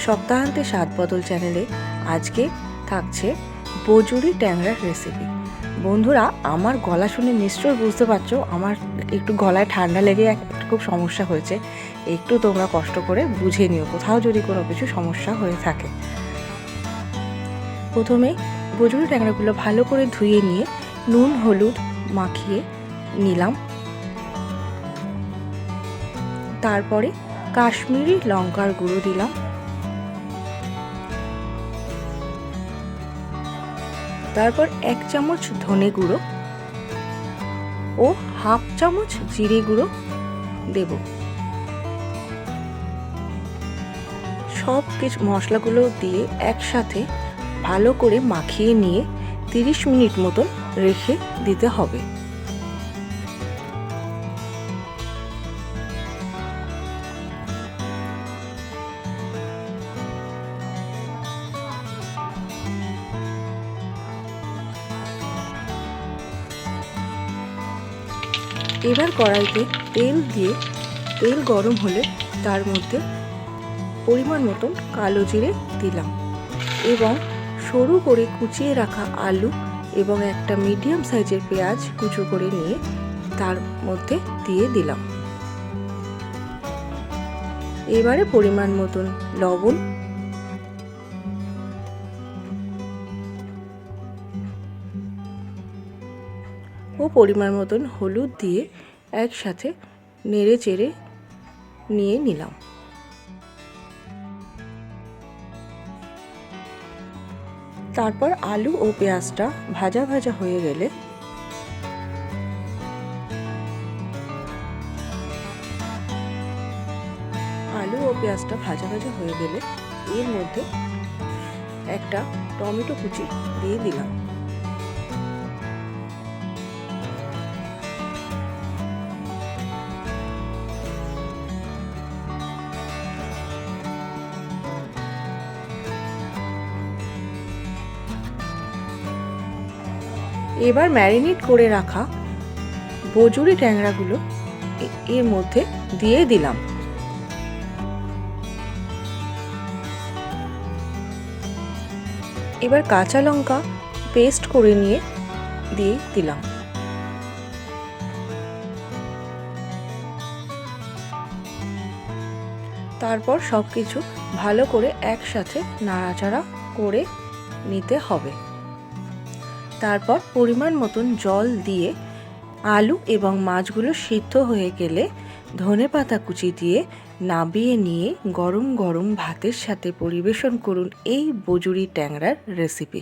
সপ্তাহান্তে স্বাদ বদল চ্যানেলে আজকে থাকছে বজুরি ট্যাংরার রেসিপি। বন্ধুরা, আমার গলা শুনে নিশ্চয়ই বুঝতে পারছো আমার একটু গলায় ঠান্ডা লেগে খুব সমস্যা হয়েছে। একটু তোমরা কষ্ট করে বুঝে নিও কোথাও যদি কোনো কিছু সমস্যা হয়ে থাকে। প্রথমে বজুরি ট্যাংরাগুলো ভালো করে ধুয়ে নিয়ে নুন হলুদ মাখিয়ে নিলাম। তারপরে কাশ্মীরি লঙ্কার গুঁড়ো দিলাম, তারপর 1 চামচ ধনে গুঁড়ো ও হাফ চামচ জিরে গুঁড়ো দেব। সব কিছু মশলাগুলো দিয়ে একসাথে ভালো করে মাখিয়ে নিয়ে 30 মিনিট মতন রেখে দিতে হবে। এবার কড়াইতে তেল দিয়ে তেল গরম হলে তার মধ্যে পরিমাণ মতন কালো জিরে দিলাম এবং সরু করে কুচিয়ে রাখা আলু এবং একটা মিডিয়াম সাইজের পেঁয়াজ কুচো করে নিয়ে তার মধ্যে দিয়ে দিলাম। এবারে পরিমাণ মতন লবণ ও পরিমাণ মতন হলুদ দিয়ে একসাথে নেড়ে চেড়ে নিয়ে নিলাম। তারপর আলু ও পেঁয়াজটা ভাজা ভাজা হয়ে গেলে এর মধ্যে একটা টমেটো কুচি দিয়ে দিলাম। এবার ম্যারিনেট করে রাখা বজুরি ট্যাংরাগুলো এর মধ্যে দিয়ে দিলাম। এবার কাঁচা লঙ্কা পেস্ট করে নিয়ে দিয়ে দিলাম। তারপর সব কিছু ভালো করে একসাথে নাড়াচাড়া করে নিতে হবে। তারপর পরিমাণ মতন জল দিয়ে আলু এবং মাছগুলো সিদ্ধ হয়ে গেলে ধনেপাতা কুচি দিয়ে নাবিয়ে নিয়ে গরম গরম ভাতের সাথে পরিবেশন করুন এই বজুরি ট্যাংরার রেসিপি।